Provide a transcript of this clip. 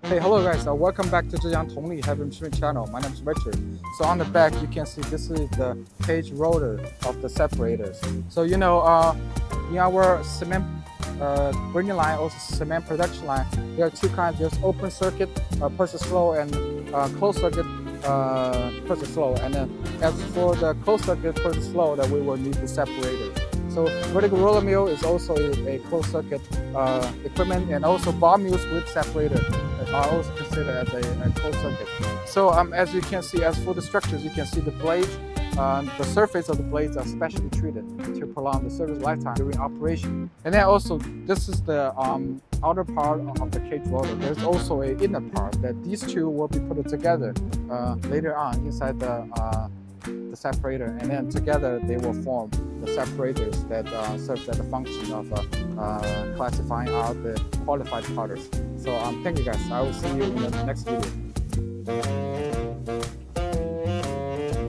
Hey, hello guys, welcome back to Zhejiang Tongli heavy machinery channel. My name is Richard. So on the back you can see this is the cage rotor of the separators. So in our cement grinding line, also cement production line, there are two kinds. There's open circuit process flow and closed circuit process flow. And then as for the closed circuit process flow, that we will need the separators. So vertical roller mill is also a closed circuit equipment, and also bar mills with separator are also considered as a closed circuit. So as you can see, as for the structures, you can see the blades, the surface of the blades are specially treated to prolong the service lifetime during operation. And then also, this is the outer part of the cage rotor. There's also an inner part that these two will be put together later on inside the separator, and then together they will form the separators that serve as the function of classifying out the qualified products. So thank you guys. I will see you in the next video.